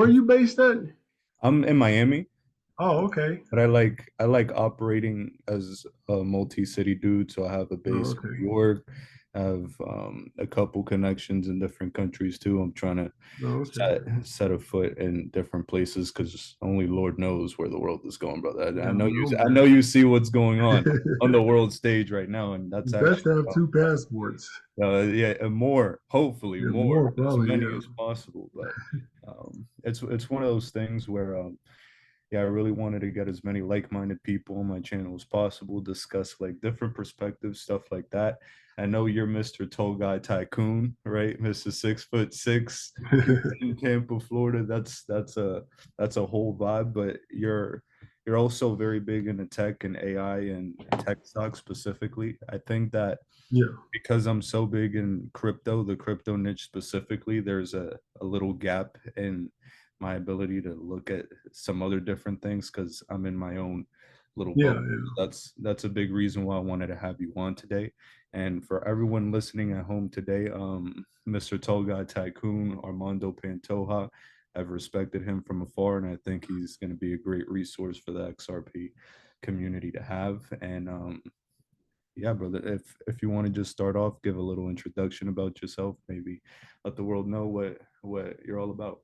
Where are you based at? I'm in Miami, Oh, okay. but I like operating as a multi-city dude. So I have a Oh, base in okay. New York. I have a couple connections in different countries too. I'm trying to Oh, okay. set a foot in different places because only Lord knows where the world is going, brother. I Yeah, I know know, I know man. you see what's going on the world stage right now, and that's It's best actually to have two passports. yeah, and more, hopefully Yeah, more, more as probably. many Yeah. as possible. But it's one of those things where yeah, I really wanted to get as many like-minded people on my channel as possible, discuss like different perspectives, stuff like that. I know you're Mr. Tallguy Tycoon, right? Mr. 6'6" in Tampa, Florida. That's a whole vibe, but you're also very big into tech and AI and tech stocks specifically. I think that Yeah. because I'm so big in crypto, the crypto niche specifically, there's a little gap in my ability to look at some other different things because I'm in my own little Yeah. bubble. That's a big reason why I wanted to have you on today. And for everyone listening at home today, Mr. Tolga Tycoon, Armando Pantoja, I've respected him from afar, and I think he's going to be a great resource for the XRP community to have. And yeah, brother, if you want to just start off, give a little introduction about yourself, maybe let the world know what you're all about.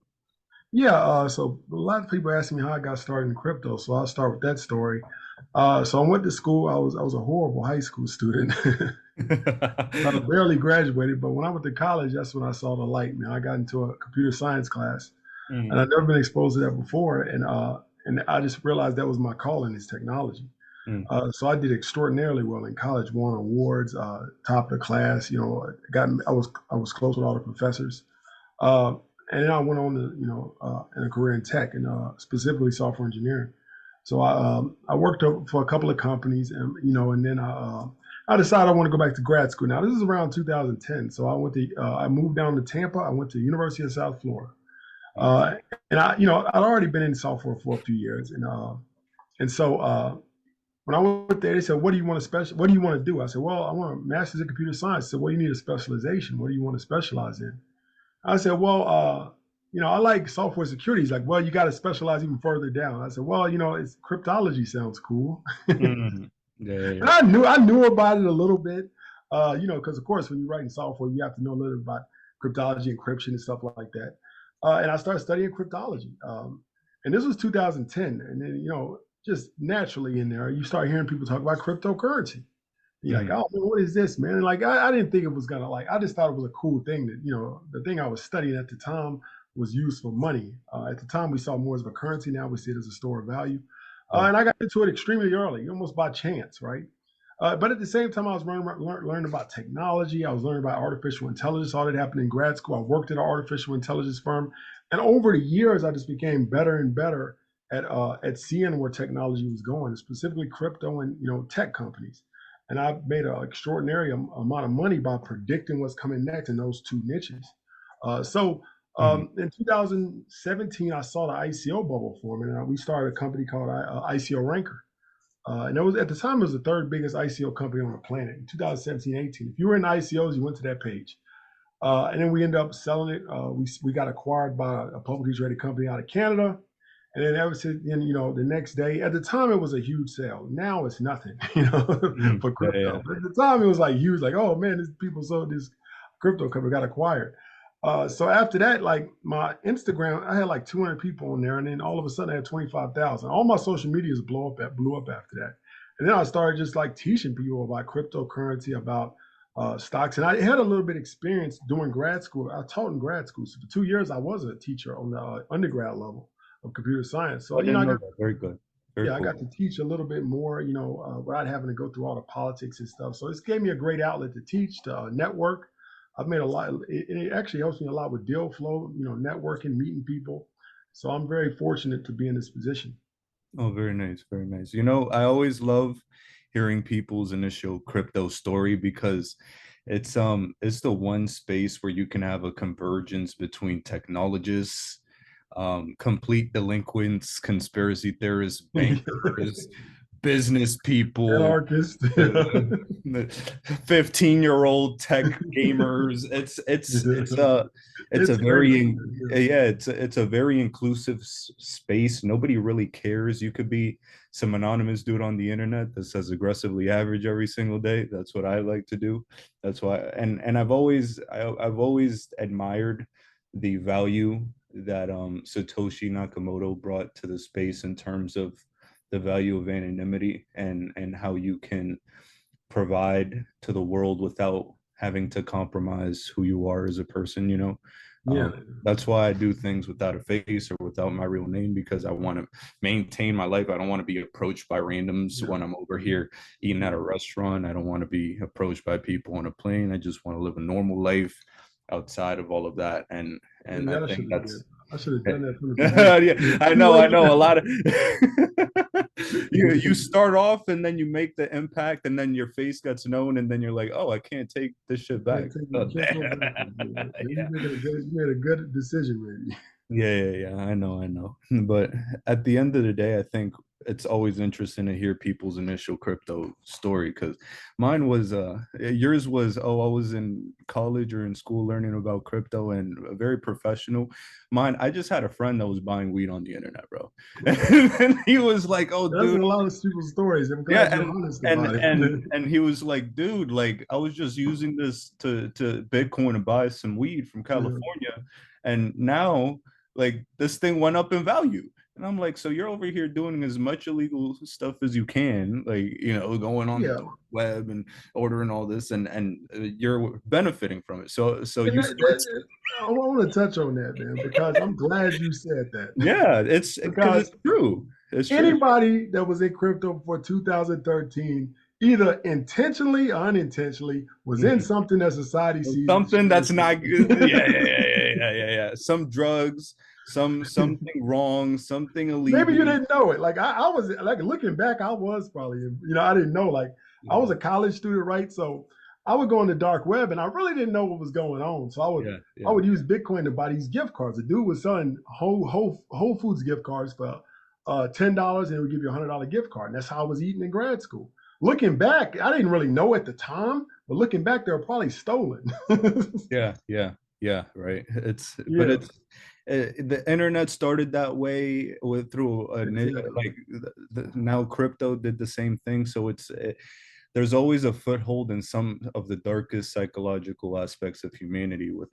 Yeah. So a lot of people ask me how I got started in crypto. So I'll start with that story. So I went to school. I was a horrible high school student. I barely graduated, but when I went to college, that's when I saw the light, man. I got into a computer science class, and Mm, I'd never been exposed to that before. And I just realized that was my calling is technology. mm, So I did extraordinarily well in college, won awards, top of the class. I was close with all the professors, uh, and then I went on to in a career in tech and specifically software engineering. So I worked for a couple of companies, and then I decided I want to go back to grad school. Now this is around 2010, so I moved down to Tampa. I went to University of South Florida, nice. uh, and I'd already been in software for a few years, and so when I went there, they said, "What do you want to What do you want to do?" I said, "Well, I want a master's in computer science." They said, "Well, you need a specialization. What do you want to specialize in?" I said, "Well, I like software security." He's like, "Well, you got to specialize even further down." I said, "Well, it's cryptology sounds cool," and Mm, yeah, yeah, yeah. I knew about it a little bit, because of course when you're writing software, you have to know a little bit about cryptology, encryption, and stuff like that. And I started studying cryptology, and this was 2010, and then just naturally in there, you start hearing people talk about cryptocurrency. You're like, Mm, oh man, what is this, man? And like, I didn't think it was gonna like. I just thought it was a cool thing that the thing I was studying at the time was used for money. At the time, we saw more as a currency. Now we see it as a store of value. right. And I got into it extremely early, almost by chance, right? But at the same time, I was learning about technology. I was learning about artificial intelligence. All that happened in grad school. I worked at an artificial intelligence firm, and over the years, I just became better and better at seeing where technology was going, specifically crypto and tech companies. And I made an extraordinary amount of money by predicting what's coming next in those two niches. So Mm, in 2017, I saw the ICO bubble form, and we started a company called ICO Ranker. And it was at the time it was the third biggest ICO company on the planet in 2017, 18. If you were in ICOs, you went to that page. And then we ended up selling it. We got acquired by a publicly traded company out of Canada. And then ever since then, the next day, at the time it was a huge sale. Now it's nothing, for yeah, yeah. crypto. But at the time it was like huge, like, oh man, these people sold this crypto company got acquired. So after that, like my Instagram, I had like 200 people on there, and then all of a sudden I had 25,000. All my social medias blew up after that. And then I started just like teaching people about cryptocurrency, about stocks. And I had a little bit of experience doing grad school. I taught in grad school. So for 2 years, I was a teacher on the undergrad level of computer science. So, I didn't I know got, that. Very good. Very yeah, I got cool. to teach a little bit more, without having to go through all the politics and stuff. So it's gave me a great outlet to teach, to network. I've made a lot. It actually helps me a lot with deal flow, networking, meeting people. So I'm very fortunate to be in this position. Oh, very nice, very nice. I always love hearing people's initial crypto story because it's the one space where you can have a convergence between technologists, complete delinquents, conspiracy theorists, bankers, business people, Anarchist. the 15-year-old tech gamers. It's a It's crazy, very, man. yeah, it's a very inclusive space. Nobody really cares. You could be some anonymous dude on the internet that says aggressively average every single day. That's what I like to do. That's why, and I've always admired the value that Satoshi Nakamoto brought to the space in terms of the value of anonymity and how you can provide to the world without having to compromise who you are as a person, you know. Yeah, That's why I do things without a face or without my real name, because I want to maintain my life. I don't want to be approached by randoms yeah, when I'm over here eating at a restaurant. I don't want to be approached by people on a plane. I just want to live a normal life outside of all of that. And maybe I I think should have did. that's I should have done that from the beginning. yeah, I Too know, I know. A late. lot of you start off and then you make the impact and then your face gets known and then you're like, oh, I can't take this shit back. Can't take Oh, it. Can't go backwards. Man. Maybe yeah. you made a good decision, maybe. Yeah. I know, I know. But at the end of the day, I think it's always interesting to hear people's initial crypto story, because mine was yours was, oh, I was in college or in school learning about crypto and very professional. Mine, I just had a friend that was buying weed on the internet, bro. And he was like, oh, That's a dude. lot of people's stories. I'm Yeah, glad you're honest and about it. and and he was like, dude, like I was just using this to Bitcoin to buy some weed from Yeah, California, and now like this thing went up in value. And I'm like, so you're over here doing as much illegal stuff as you can, like, you know, going on the yeah. dark web and ordering all this, and you're benefiting from it. So And you start, I want to touch on that, man, because I'm glad you said that. yeah, it's because Because it's true. It's true. anybody that was in crypto before 2013, either intentionally or unintentionally, was in Mhm. something that society sees. Something that's not good. Yeah. Some drugs, something wrong, something Maybe illegal. you didn't know it. Like I was like looking back, I was probably, I didn't know. Like I was Yeah, a college student, right? So I would go on the dark web and I really didn't know what was going on. So I yeah. would use Bitcoin to buy these gift cards. The dude was selling Whole Foods gift cards for $10 and it would give you $100 gift card. And that's how I was eating in grad school. Looking back, I didn't really know at the time, but looking back, they were probably stolen. Yeah, right. But Yeah, the internet started that way with through exactly. like now crypto did the same thing. So there's always a foothold in some of the darkest psychological aspects of humanity with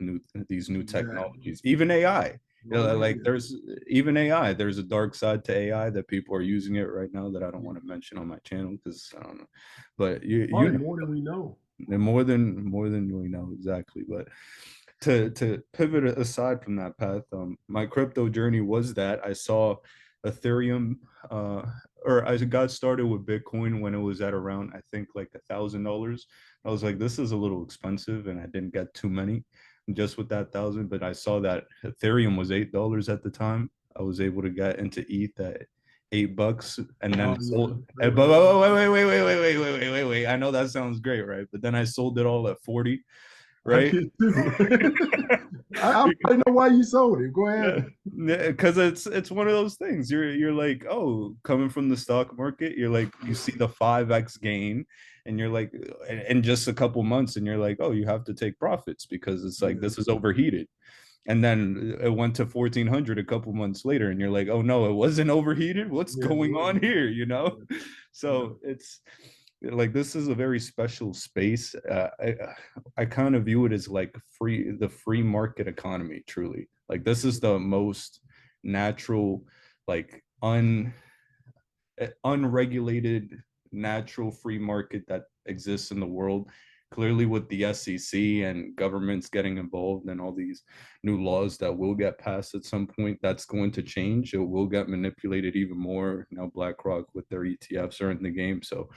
these new Exactly. technologies, even AI. You Oh know, yeah, like yeah. there's even AI. There's a dark side to AI that people are using it right now that I don't want to mention on my channel because I don't know. But you Probably know, more than we know. and more than we know exactly. But to pivot aside from that path, my crypto journey was that I saw Ethereum, uh, or I got started with Bitcoin when it was at around, I think, like $1,000. I was like, this is a little expensive, and I didn't get too many just with that thousand. But I saw that Ethereum was $8 at the time. I was able to get into ETH at $8, and then Oh yeah, sold. they But were they were. wait. I know that sounds great, right? But then I sold it all at 40, I right? did too. I already know why you sold it. Go Yeah, ahead. because it's one of those things. You're like, oh, coming from the stock market, you're like, you see the 5x gain, and you're like, in just a couple months, and you're like, oh, you have to take profits because it's like Yeah, this is overheated. And then it went to 1400 a couple months later, and you're like, oh no, it wasn't overheated. What's yeah, it going was. on here? You know? Yeah, yeah, So it's like this is a very special space. I kind of view it as like the free market economy. Truly, like this is the most natural, like unregulated, natural free market that exists in the world. Clearly, with the SEC and governments getting involved and all these new laws that will get passed at some point, that's going to change. It will get manipulated even more. Now, BlackRock with their ETFs are in the game, so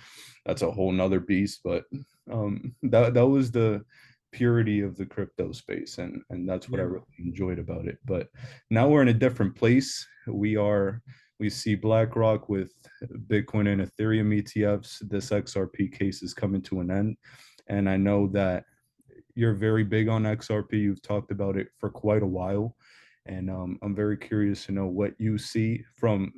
that's a whole nother beast. But that was the purity of the crypto space, and that's what I yeah. really enjoyed about it. But now we're in a different place. We see BlackRock with Bitcoin and Ethereum ETFs. This XRP case is coming to an end. And I know that you're very big on XRP. You've talked about it for quite a while. And I'm very curious to know what you see from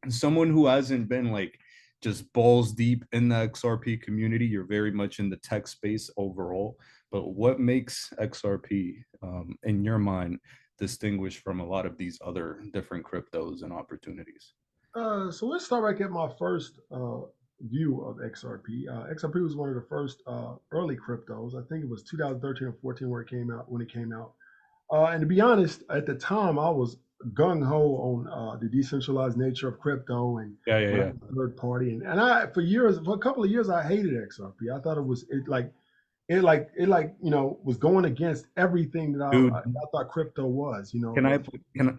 someone who hasn't been like just balls deep in the XRP community. You're very much in the tech space overall. But what makes XRP, in your mind, distinguished from a lot of these other different cryptos and opportunities? So let's start back at my first view of XRP. XRP was one of the first early cryptos. I think it was 2013 or 14 where it came out when it came out. And to be honest, at the time I was gung ho on the decentralized nature of crypto and Yeah, yeah, without yeah. third party. And I for a couple of years I hated XRP. I thought it was going against everything that I Dude, thought crypto was. can I can I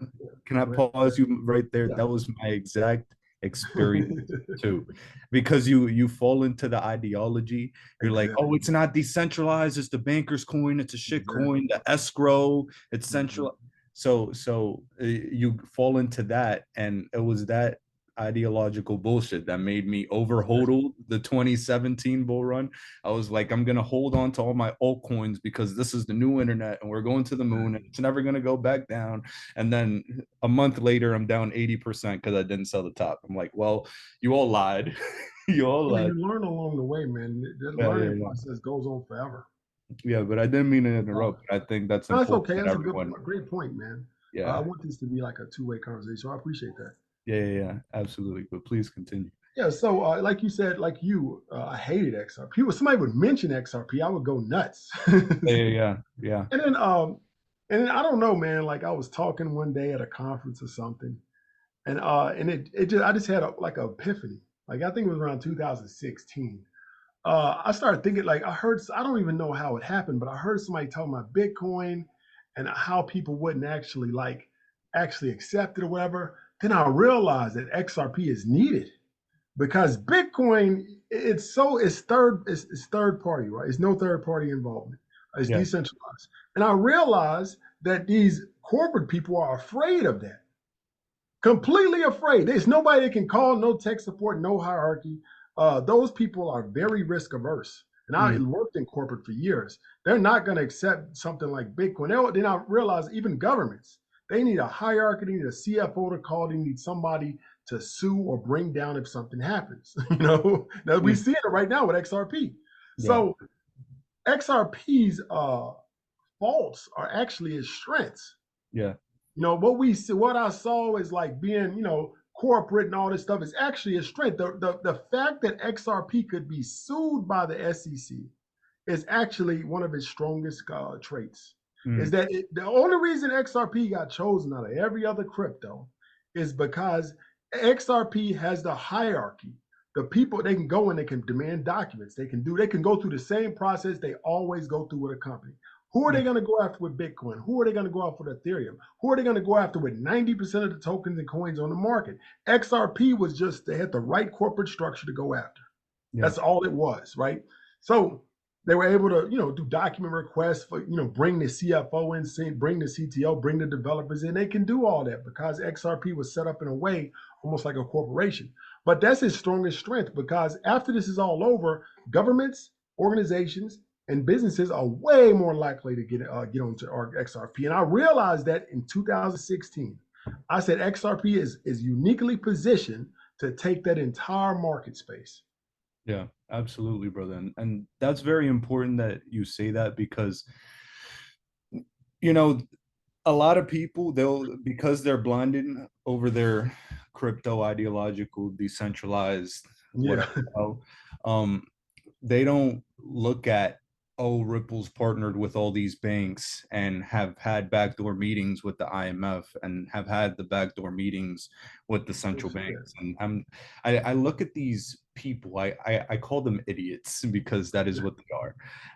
can I Go ahead. pause you right there? Yeah. That was my exact experience too. Because you fall into the ideology. You're like, oh, Exactly. it's not decentralized, it's the banker's coin, it's a shit Exactly. coin, the escrow, it's Mhm. central. So you fall into that, and it was that ideological bullshit that made me over hodl the 2017 bull run. I was like, I'm gonna hold on to all my altcoins because this is the new internet and we're going to the moon and Exactly. it's never gonna go back down. And then a month later, I'm down 80% because I didn't sell the top. I'm like, well, you all lied. You all Yeah, lied. you learn along the way, man. That Yeah, yeah, learning yeah. process goes on forever. Yeah, but I didn't mean to Uh, interrupt. I think that's no, that's important okay. that That's everyone. a great point, man. I Yeah, want this to be like a two-way conversation. So I appreciate that. yeah, yeah, yeah, absolutely. But please continue. Yeah. So, like you said, I hated XRP. When somebody would mention XRP, I would go nuts. Yeah, yeah, yeah, yeah. And then, I don't know, man. Like I was talking one day at a conference or something, and it just I just had like an epiphany. Like I think it was around 2016. I started thinking like I don't even know how it happened, but I heard somebody talking about Bitcoin and how people wouldn't actually accept it or whatever. Then I realized that XRP is needed because Bitcoin it's third party, right? It's no third party involvement. It's Yeah. decentralized. And I realized that these corporate people are afraid of that. Completely afraid. There's nobody that can call, no tech support, no hierarchy. Those people are very risk averse. And I Mm, worked in corporate for years. They're not going to accept something like Bitcoin. Then I realize even governments, they need a hierarchy, they need a CFO to call, they need somebody to sue or bring down if something happens. Now we mm, see it right now with XRP. yeah. So XRP's faults are actually its strengths. Yeah. What I saw is like being, corporate and all this stuff is actually a strength. The fact that XRP could be sued by the SEC is actually one of its strongest traits. Is Mm, that the only reason XRP got chosen out of every other crypto is because XRP has the hierarchy. The people they can go and they can demand documents. They can go through the same process they always go through with a company. Who are mm, they going to go after with Bitcoin? Who are they going to go after with Ethereum? Who are they going to go after with 90% of the tokens and coins on the market? XRP was just, they had the right corporate structure to go after. yeah. That's all it was, right? So they were able to, do document requests for, bring the CFO in, bring the CTO, bring the developers in. They can do all that because XRP was set up in a way almost like a corporation. But that's its strongest strength because after this is all over, governments, organizations, and businesses are way more likely to get onto our XRP. And I realized that in 2016. I said XRP is uniquely positioned to take that entire market space. Yeah, absolutely, brother. And that's very important that you say that because, you know, a lot of people, they'll, because they're blinded over their crypto ideological, decentralized, Yeah. whatever, um, they don't look at, oh, Ripple's partnered with all these banks and have had backdoor meetings with the IMF and have had the backdoor meetings with the central banks. And I look at these people, I call them idiots because that is what they are.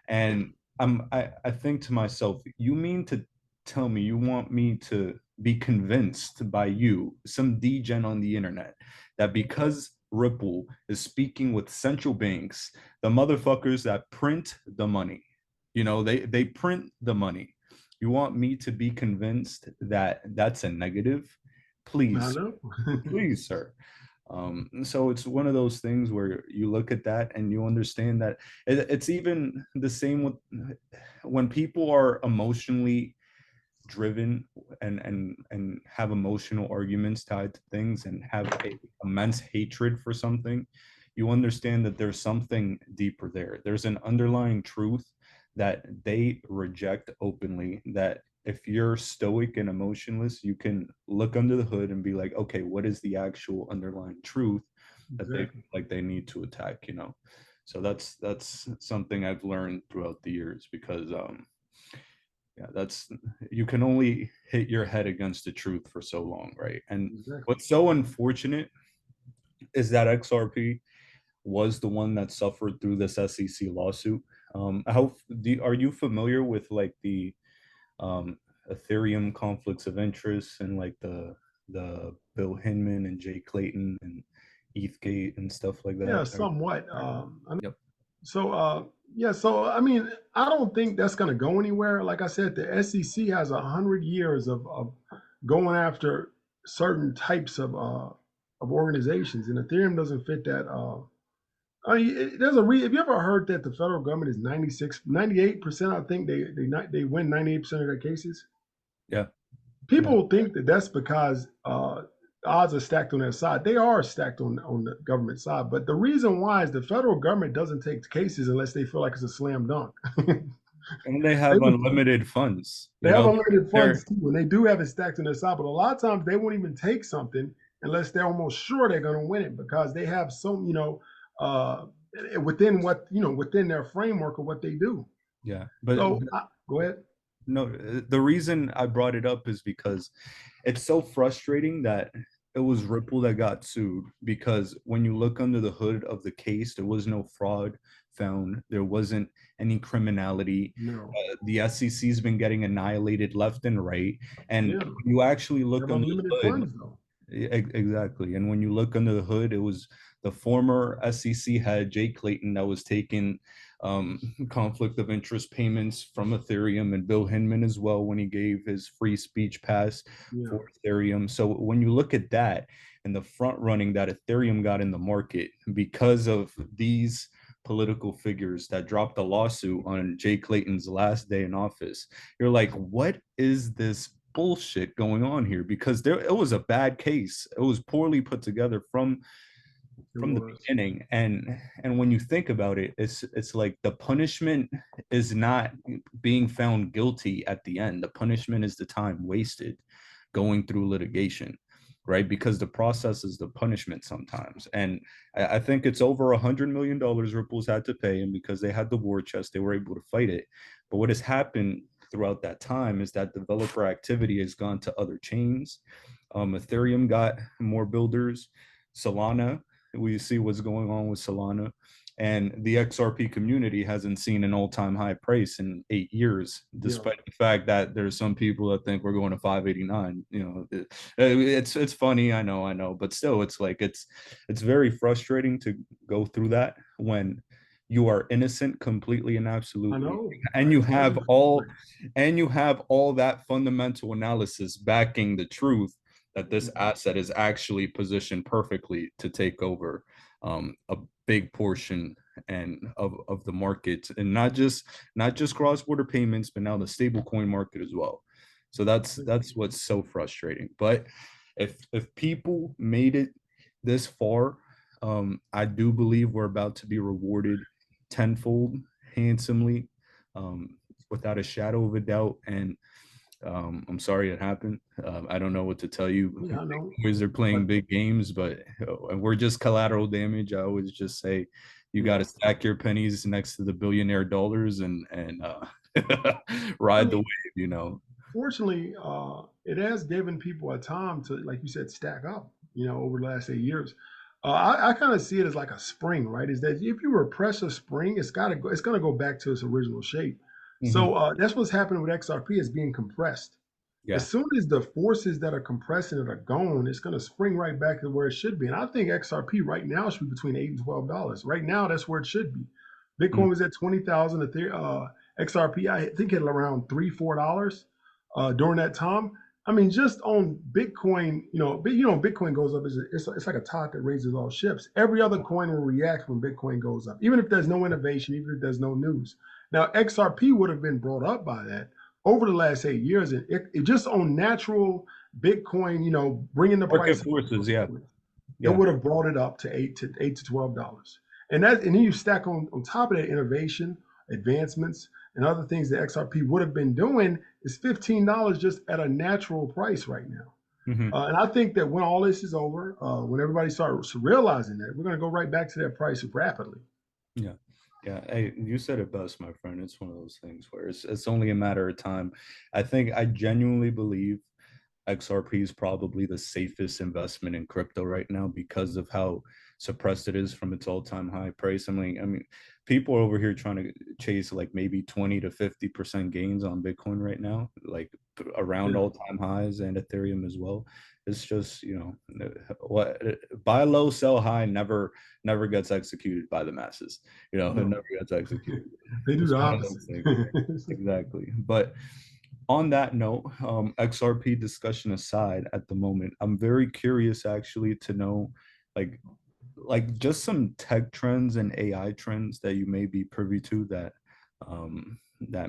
And I think to myself, you mean to tell me you want me to be convinced by you, some degen on the internet, that because Ripple is speaking with central banks, the motherfuckers that print the money, they print the money. You want me to be convinced that that's a negative? I Please, know. please, sir. So it's one of those things where you look at that and you understand that it's even the same with when people are emotionally driven and have emotional arguments tied to things and have a immense hatred for something, you understand that there's something deeper there. There's an underlying truth that they reject openly, that if you're stoic and emotionless, you can look under the hood and be like, okay, what is the actual underlying truth that they Exactly. feel like they need to attack, you know? So that's something I've learned throughout the years, because yeah, that's, you can only hit your head against the truth for so long, right? And Exactly. what's so unfortunate is that XRP was the one that suffered through this SEC lawsuit. Are you familiar with like the Ethereum conflicts of interest and like the Bill Hinman and Jay Clayton and ETHgate and stuff like Yeah, that? somewhat. Yep. So, yeah, so I mean, I don't think that's going to go anywhere. Like I said, the SEC has 100 years of going after certain types of organizations, and Ethereum doesn't fit that. I mean, there's a have you ever heard that the federal government is 98%? I think they win 98% of their cases. Yeah. No. People think that that's because the odds are stacked on their side. They are stacked on the government side, but the reason why is the federal government doesn't take cases unless they feel like it's a slam dunk. And they they, have unlimited funds. they You have know, unlimited they're funds too, and they do have it stacked on their side. But a lot of times they won't even take something unless they're almost sure they're going to win it because they have some, uh, within within their framework of what they do. yeah, So go ahead. no, the reason I brought it up is because it's so frustrating that it was Ripple that got sued, because when you look under the hood of the case, there was no fraud found. There wasn't any criminality. No. The SEC's been getting annihilated left and right. And Yeah. you actually They look have under the unlimited hood. funds though. Exactly. And when you look under the hood, it was the former SEC head, Jay Clayton, that was taking conflict of interest payments from Ethereum, and Bill Hinman as well when he gave his free speech pass Yeah. for Ethereum. So when you look at that and the front running that Ethereum got in the market because of these political figures that dropped a lawsuit on Jay Clayton's last day in office, you're like, what is this bullshit going on here? Because it was a bad case. It was poorly put together It from the was. beginning. And when you think about it, it's like the punishment is not being found guilty at the end. The punishment is the time wasted going through litigation, right? Because the process is the punishment sometimes. And I think it's over $100 million Ripple's had to pay, and because they had the war chest, they were able to fight it. But what has happened throughout that time is that developer activity has gone to other chains. Ethereum got more builders. Solana, we see what's going on with Solana. And the XRP community hasn't seen an all-time high price in 8 years, Yeah. despite the fact that there's some people that think we're going to 589. You know, it's funny, I know, but still, it's like it's very frustrating to go through that when you are innocent completely and I absolutely, know. and It's very frustrating. you have all that fundamental analysis backing the truth that this asset is actually positioned perfectly to take over a big portion and of the market, and not just cross-border payments, but now the stablecoin market as well. So that's what's so frustrating. But if people made it this far, I do believe we're about to be rewarded tenfold, handsomely, without a shadow of a doubt. And I'm sorry it happened. I don't know what to tell you. Yeah, I know. Boys are playing But big games, but we're just collateral damage. I always just say you got yeah. to stack your pennies next to the billionaire dollars and I ride the mean, wave. You know. fortunately, it has given people a time to, like you said, stack up, over the last 8 years. I kind of see it as like a spring, right? Is that if you repress a spring, it's gonna go back to its original shape. Mm-hmm. So that's what's happening with XRP. It's being compressed. Yeah. As soon as the forces that are compressing it are gone, it's going to spring right back to where it should be. And I think XRP right now should be between $8 and $12. Right now, that's where it should be. Mm-hmm. Bitcoin was at 20,000. XRP, I think, hit around $3, $4 during that time. I mean, just on Bitcoin, Bitcoin goes up. It's like a tide that raises all ships. Every other coin will react when Bitcoin goes up, even if there's no innovation, even if there's no news. Now, XRP would have been brought up by that, over the last 8 years, and it just on natural Bitcoin, bringing the Market price forces, yeah, up, it yeah. would have brought it up to eight to $12. And then you stack on top of that innovation, advancements, and other things that XRP would have been doing is $15 just at a natural price right now. Hmm. And I think that when all this is over, when everybody starts realizing that, we're going to go right back to that price rapidly. Yeah. Yeah. Hey, you said it best, my friend. It's one of those things where it's only a matter of time. I genuinely believe XRP is probably the safest investment in crypto right now because of how suppressed it is from its all-time high price. I mean, people are over here trying to chase like maybe 20 to 50% gains on Bitcoin right now, like around Yeah. all-time highs, and Ethereum as well. It's just, what buy low, sell high never gets executed by the masses. It No, never gets executed. they do It's the one of opposite. those things. Exactly. But on that note, XRP discussion aside, at the moment, I'm very curious actually to know, like, just some tech trends and AI trends that you may be privy to that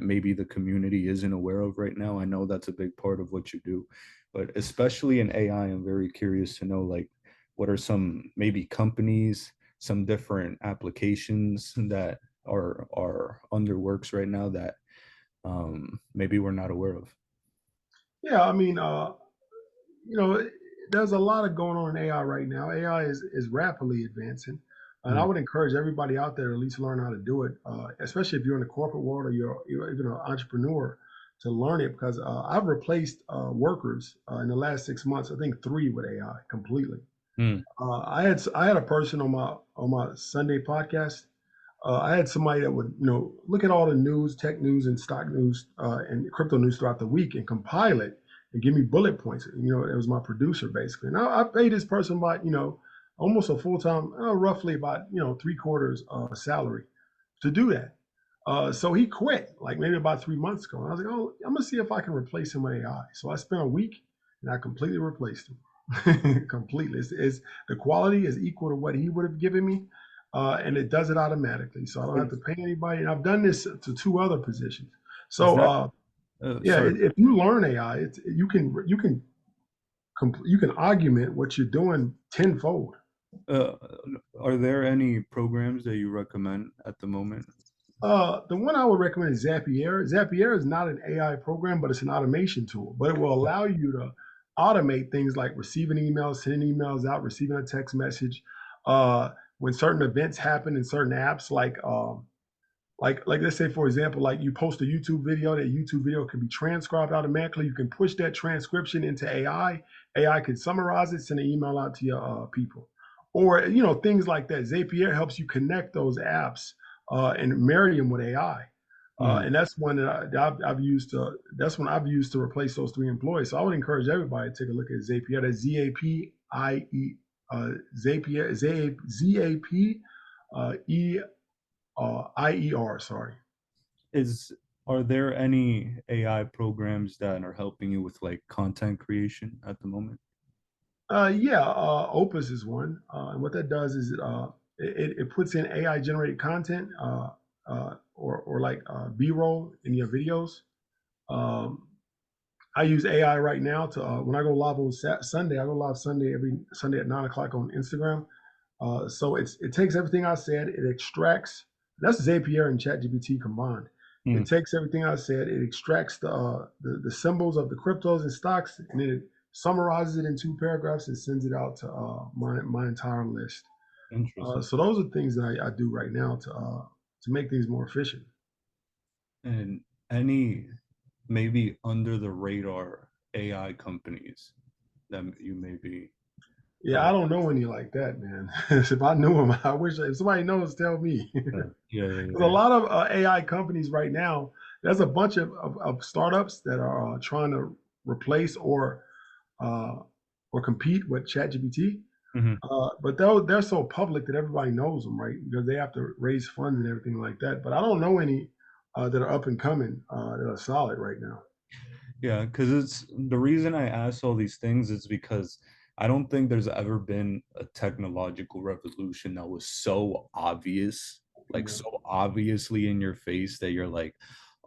maybe the community isn't aware of right now. I know that's a big part of what you do, but especially in AI, I'm very curious to know, like, what are some maybe companies, some different applications that are under works right now that maybe we're not aware of. Yeah, I mean, you know, there's a lot of going on in AI right now. AI is rapidly advancing, and I Mm, would encourage everybody out there to at least learn how to do it, especially if you're in the corporate world or you're even an entrepreneur, to learn it because I've replaced workers in the last 6 months. I think three with AI completely. mm, I had a person on my Sunday podcast. I had somebody that would look at all the news, tech news, and stock news and crypto news throughout the week and compile it and give me bullet points. It was my producer basically. And I paid this person about almost a full time, roughly about 3/4 salary to do that. So he quit like maybe about 3 months ago. And I was like, oh, I'm gonna see if I can replace him with AI. So I spent a week and I completely replaced him. Completely. The quality is equal to what he would have given me, and it does it automatically. So I don't have to pay anybody. And I've done this to two other positions. is So that yeah, sorry? if you learn AI, you can augment what you're doing tenfold. Uh, are there any programs that you recommend at the moment? The one I would recommend is Zapier. Zapier is not an AI program, but it's an automation tool. But it will allow you to automate things like receiving emails, sending emails out, receiving a text message. When certain events happen in certain apps, like let's say for example, like you post a YouTube video, that YouTube video can be transcribed automatically. You can push that transcription into AI. AI can summarize it, send an email out to your people, or things like that. Zapier helps you connect those apps and marry them with AI. Mm. And that's one I've used to. That's one I've used to replace those three employees. So I would encourage everybody to take a look at Zapier. That's ZAPIE, Zapier, ZAP E IER. Sorry. Is Are there any AI programs that are helping you with like content creation at the moment? Yeah, Opus is one, and what that does is it puts in AI generated content or like B-roll in your videos. Um, I use AI right now to when I go live on Sunday. I go live Sunday every Sunday at 9 o'clock on Instagram. So it takes everything I said, it extracts. That's Zapier and ChatGPT combined. It Mm, takes everything I said, it extracts the symbols of the cryptos and stocks, and then it summarizes it in two paragraphs and sends it out to my entire list. interesting. So those are things that I do right now to make things more efficient. And any maybe under the radar AI companies that you may be Yeah, I aware don't know any like that, man. If I knew them, I wish if somebody knows, tell me. of? Yeah, yeah, There's a yeah. lot of AI companies right now. There's a bunch of startups that are trying to replace uh, or compete with ChatGPT. Mhm. But they're so public that everybody knows them, right? Because they have to raise funds and everything like that. But I don't know any that are up and coming that are solid right now. Yeah, because it's the reason I ask all these things is because I don't think there's ever been a technological revolution that was so obvious, like Yeah. so obviously in your face that you're like,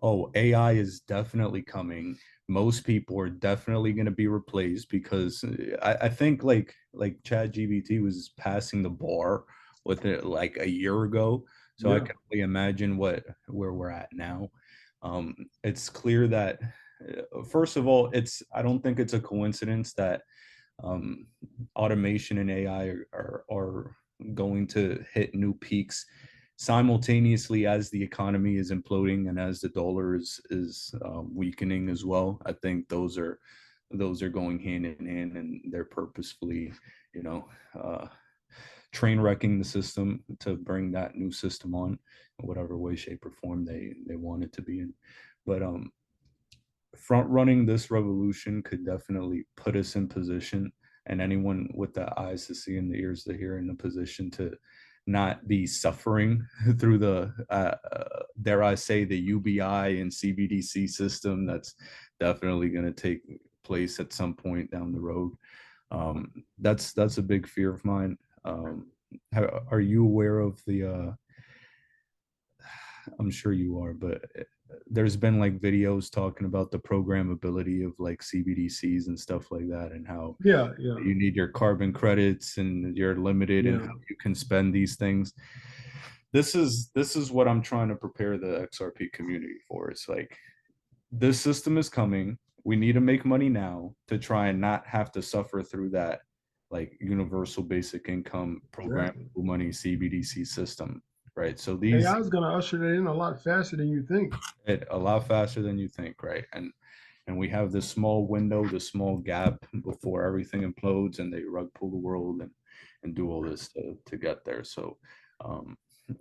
Oh, AI is definitely coming. Most people are definitely going to be replaced because I think like ChatGPT was passing the bar with it like a year ago. So I Yeah, can only imagine where we're at now. It's clear that first of all, I don't think it's a coincidence that um, automation and AI are going to hit new peaks simultaneously as the economy is imploding and as the dollar is weakening as well. I think those are going hand in hand, and they're purposefully, you know, uh, train wrecking the system to bring that new system on in whatever way, shape, or form they want it to be in. But front running this revolution could definitely put us in position, and anyone with the eyes to see and the ears to hear in a position to not be suffering through the dare I say the UBI and CBDC system that's definitely going to take place at some point down the road. That's a big fear of mine. Are you aware of the I'm sure you are, but there's been like videos talking about the programmability of like CBDCs and stuff like that, and how yeah, yeah, you need your carbon credits and you're limited in yeah. how you can spend these things. This is what I'm trying to prepare the XRP community for. It's like this system is coming. We need to make money now to try and not have to suffer through that like universal basic income programmable Exactly. money CBDC system, right? So these AI is going to usher that in a lot faster than you think. it a lot faster than you think, right? And we have this small window, this small gap before everything implodes and they rug pull the world and do all this to get there. Um,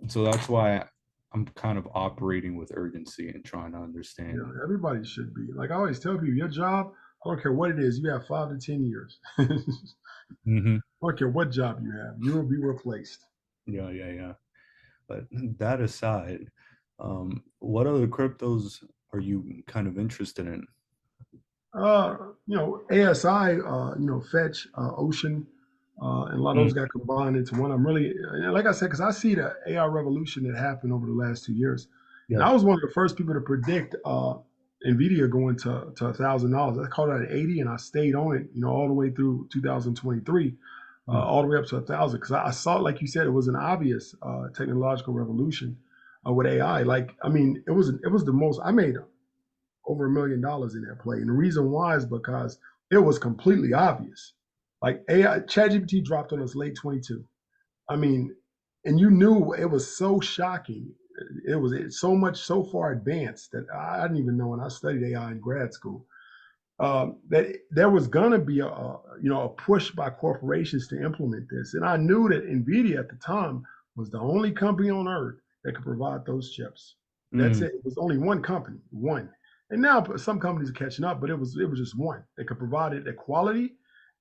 so that's why I'm kind of operating with urgency and trying to Yeah, understand. everybody should be. Like I always tell people, your job, I don't care what it is, you have 5 to 10 years. I Hmm. don't care what job you have, you will be replaced. Yeah, yeah, yeah. But that aside, what other cryptos are you kind of interested in? ASI, Fetch, Ocean, and a lot of Mm, those got combined into one. I'm really, like I said, because I see the AI revolution that happened over the last 2 years, and yeah. I was one of the first people to predict Nvidia going to $1,000. I called it at 80, and I stayed on it, all the way through 2023, Mm, all the way up to 1,000. Because I saw, like you said, it was an obvious technological revolution with AI. Like, I mean, it was the most. I made over $1 million in that play. And the reason why is because it was completely obvious. Like AI, ChatGPT dropped on us late 22. I mean, and you knew it was so shocking. It was so much, so far advanced that I didn't even know when I studied AI in grad school that there was going to be a push by corporations to implement this. And I knew that Nvidia at the time was the only company on earth that could provide those chips. That's mm, it. It was only one company, one. And now some companies are catching up, but it was just one that could provide it at quality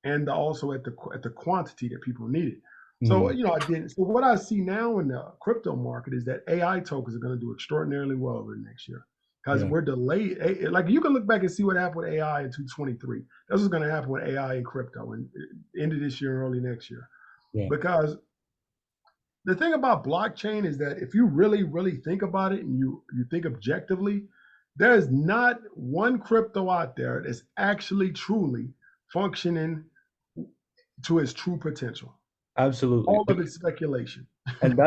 and also at the quantity that people needed. So mm. I did. So what I see now in the crypto market is that AI tokens are going to do extraordinarily well over the next year because Yeah, we're delayed. Like you can look back and see what happened with AI in 2023. That's what's going to happen with AI and crypto in end of this year and early next year. yeah. Because the thing about blockchain is that if you really, really think about it and you think objectively, there is not one crypto out there that's actually truly functioning to its true potential. Absolutely. All of it's speculation. And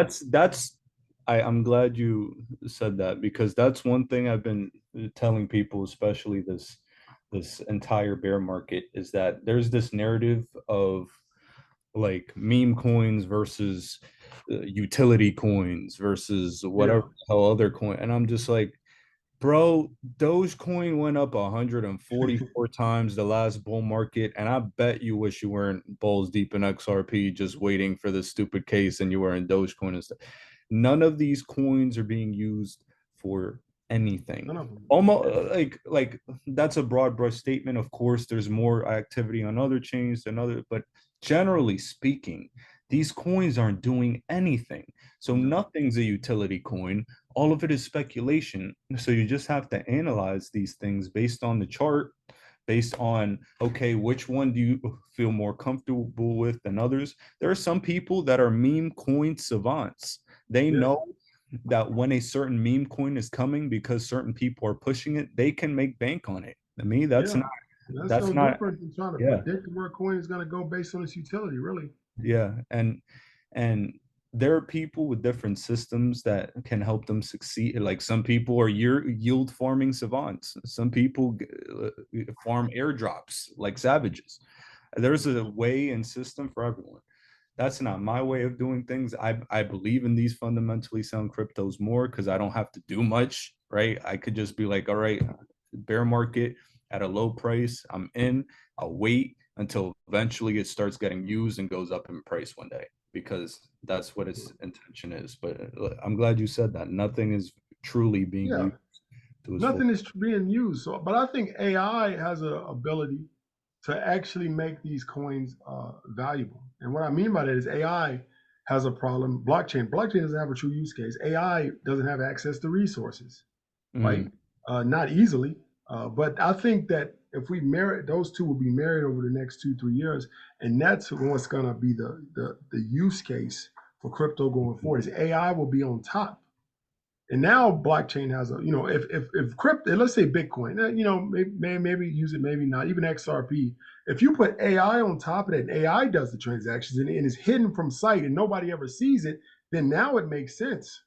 I'm glad you said that, because that's one thing I've been telling people, especially this entire bear market, is that there's this narrative of like meme coins versus utility coins versus whatever Yeah, the hell other coin. And I'm just like, bro, Dogecoin went up 144 times the last bull market, and I bet you wish you weren't balls deep in XRP just waiting for this stupid case and you were in Dogecoin and stuff. None of these coins are being used for anything. none of them. Almost like that's a broad brush statement. Of course, there's more activity on other chains than other, but generally speaking, these coins aren't doing anything. So No, nothing's a utility coin. All of it is speculation. So you just have to analyze these things based on the chart, based on, okay, which one do you feel more comfortable with than others? There are some people that are meme coin savants. They yeah, know that when a certain meme coin is coming because certain people are pushing it, they can make bank on it. To me, Yeah, that's that's no not different than trying to yeah. predict where a coin is going to go based on its utility, really. Yeah, and there are people with different systems that can help them succeed. Like some people are yield farming savants. Some people farm airdrops like savages. There's a way and system for everyone. That's not my way of doing things. I believe in these fundamentally sound cryptos more because I don't have to do much, right? I could just be like, all right, bear market at a low price. I'm in. I'll wait until eventually it starts getting used and goes up in price one day because that's what its intention is. But I'm glad you said that. Nothing is truly being Yeah, used to its full. nothing is being used. So, but I think AI has an ability to actually make these coins valuable. And what I mean by that is AI has a problem. Blockchain doesn't have a true use case. AI doesn't have access to resources, right? Mm, Not easily. But I think that if we marry those two, will be married over the next 2 3 years, and that's what's going to be the use case for crypto going forward. Is AI will be on top. And now blockchain has a, if crypto, let's say Bitcoin, maybe use it, maybe not, even XRP. If you put AI on top of it, and AI does the transactions and it's hidden from sight and nobody ever sees it, then now it makes sense.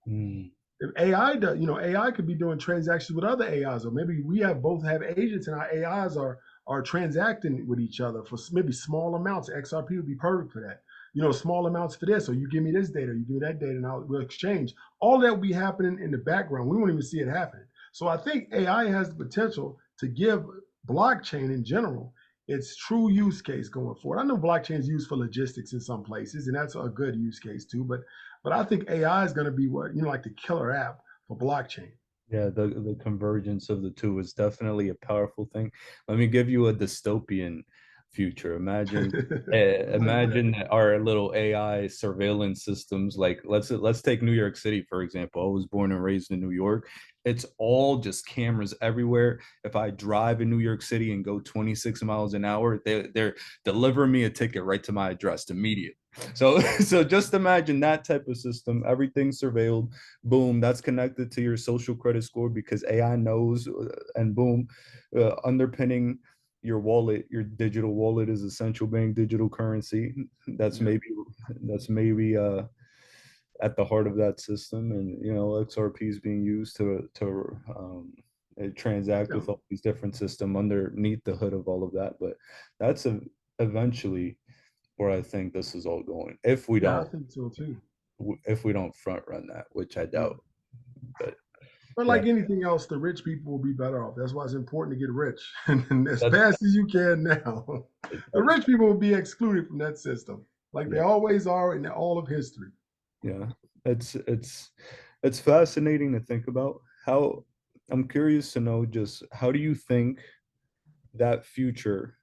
mm, If AI does, AI could be doing transactions with other AIs, or maybe we have both have agents and our AIs are transacting with each other for maybe small amounts. XRP would be perfect for that. Small amounts for this, or you give me this data, you give me that data, and we'll exchange. All that will be happening in the background. We won't even see it happening. So I think AI has the potential to give blockchain in general its true use case going forward. I know blockchain is used for logistics in some places, and that's a good use case too. But I think AI is going to be what like the killer app for blockchain. yeah, the convergence of the two is definitely a powerful thing. Let me give you a dystopian future. Like what? Imagine our little AI surveillance systems. Like let's take New York City for example. I was born and raised in New York. It's all just cameras everywhere. If I drive in New York City and go 26 miles an hour, they're delivering me a ticket right to my address immediately. So so just imagine that type of system. Everything's surveilled. Boom, that's connected to your social credit score because AI knows, and boom, underpinning your wallet, your digital wallet is a central bank digital currency. That's Yeah. maybe that's maybe at the heart of that system, and XRP is being used to transact Yeah. with all these different systems underneath the hood of all of that. But that's eventually where I think this is all going. Yeah, I think so too. If we don't front run that, which I Yeah. doubt. But But yeah, like anything else, the rich people will be better off. That's why it's important to get rich and as that's fast as you can now. The that's rich people will be excluded from that system, like they yeah, always are in all of history. yeah. It's fascinating to think about. How I'm curious to know just how do you think that future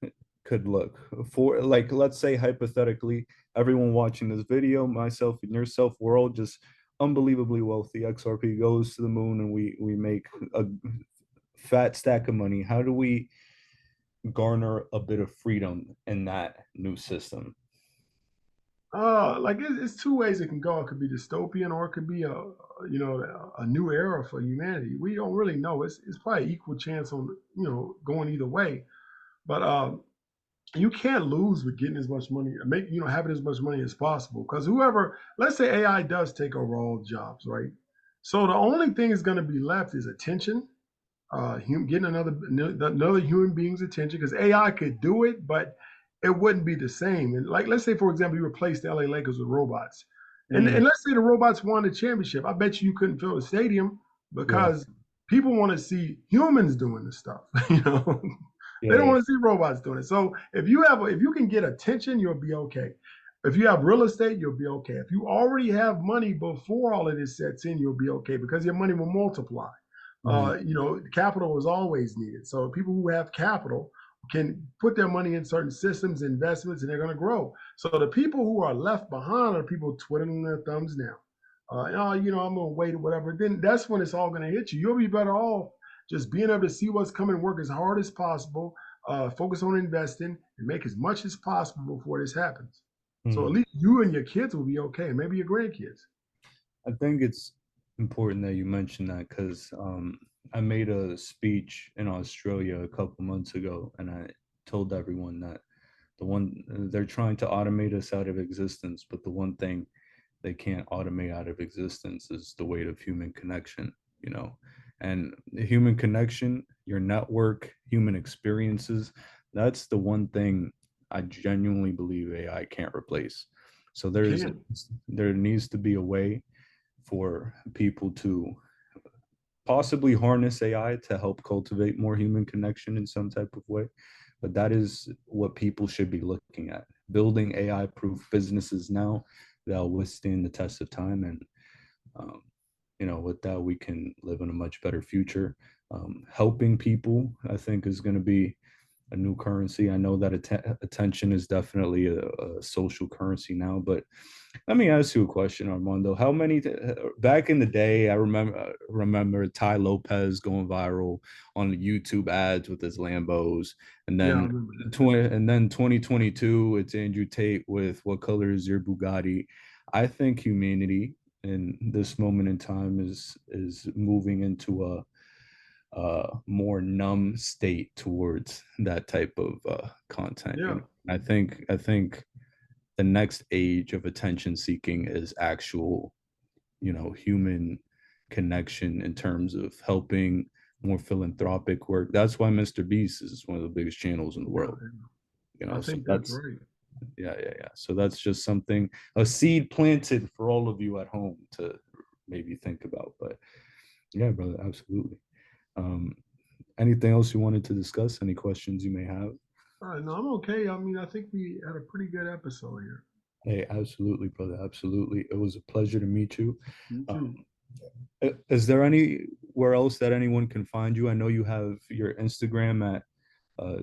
could look for, like, let's say hypothetically everyone watching this video, myself and yourself, we're all just unbelievably wealthy. XRP goes to the moon and we make a fat stack of money. How do we garner a bit of freedom in that new system? Like it's two ways it can go. It could be dystopian, or it could be a new era for humanity. We don't really know. It's probably equal chance on going either way. But you can't lose with getting as much money, having as much money as possible. Because whoever, let's say AI does take over all jobs, right? So the only thing is going to be left is attention, getting another human being's attention. Because AI could do it, but it wouldn't be the same. And like, let's say for example, you replace the LA Lakers with robots, and Mm, let's say the robots won the championship. I bet you couldn't fill the stadium yeah, because people want to see humans doing the stuff. you know, they don't yeah, want to see robots doing it. So if you can get attention, you'll be okay. If you have real estate, you'll be okay. If you already have money before all of this sets in, you'll be okay because your money will multiply. mm, Capital is always needed. So people who have capital can put their money in certain systems, investments, and they're going to grow. So the people who are left behind are people twiddling their thumbs now. I'm going to wait or whatever. Then that's when it's all going to hit you. You'll be better off just being able to see what's coming, work as hard as possible, focus on investing, and make as much as possible before this happens. So at mm. least you and your kids will be okay, and maybe your grandkids. I think it's important that you mention that because I made a speech in Australia a couple months ago, and I told everyone that they're trying to automate us out of existence, but the one thing they can't automate out of existence is the weight of human connection, you know. And the human connection, your network, human experiences, that's the one thing I genuinely believe AI can't replace. So Can. there needs to be a way for people to possibly harness AI to help cultivate more human connection in some type of way. But that is what people should be looking at. Building AI proof businesses now that'll withstand the test of time. And, um, with that, we can live in a much better future. Helping people, I think, is going to be a new currency. I know that attention is definitely a social currency now, but let me ask you a question, Armando. How many back in the day? I remember Ty Lopez going viral on the YouTube ads with his Lambos, and Yeah, I then remember that. 2022, it's Andrew Tate with "What color is your Bugatti?" I think humanity in this moment in time is moving into a more numb state towards that type of content. Yeah. I think the next age of attention seeking is actual, human connection in terms of helping more philanthropic work. That's why Mr. Beast is one of the biggest channels in the Yeah. world. I So think that's that's right. yeah. So that's just something, a seed planted for all of you at home to maybe think about. But yeah, brother, absolutely. Um, Anything else you wanted to discuss? Any questions you may have? All right, no, I'm okay. I mean, I think we had a pretty good episode here. Hey, absolutely, brother. Absolutely. It was a pleasure to meet you. You too. Um, is there anywhere else that anyone can find you? I know you have your Instagram at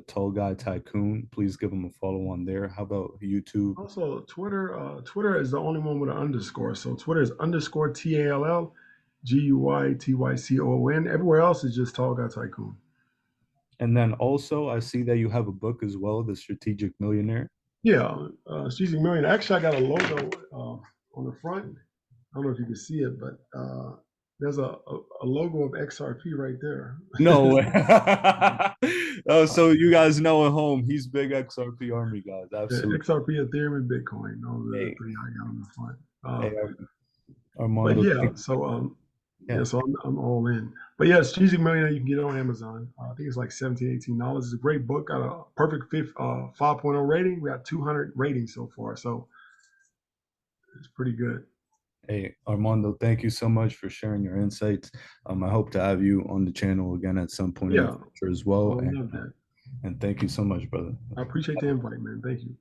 Tallguy Tycoon. Please give them a follow on there. How about YouTube? Also, Twitter. Twitter is the only one with an underscore. So Twitter is underscore TALLGUYTYCOON. Everywhere else is just Tall Guy Tycoon. And then also, I see that you have a book as well, The Strategic Millionaire. Yeah, she's a million. Actually, I got a logo on the front. I don't know if you can see it, but there's a logo of XRP right there. No way. Oh, so you guys know at home, he's big XRP Army guys. Yeah, Absolutely. XRP, Ethereum, and Bitcoin. Those are the Hey, three I got on the front. hey, But Armando. yeah, so Yeah. yeah, so I'm all in. But yeah, Strategic Millionaire, you can get it on Amazon. I think it's like $17, $18. It's a great book. Got a perfect 5.0 rating. We got 200 ratings so far, so it's pretty good. Hey, Armando, thank you so much for sharing your insights. I hope to have you on the channel again at some point in the Yeah, future as I well. would love that. And thank you so much, brother. I appreciate the invite, man. Thank you.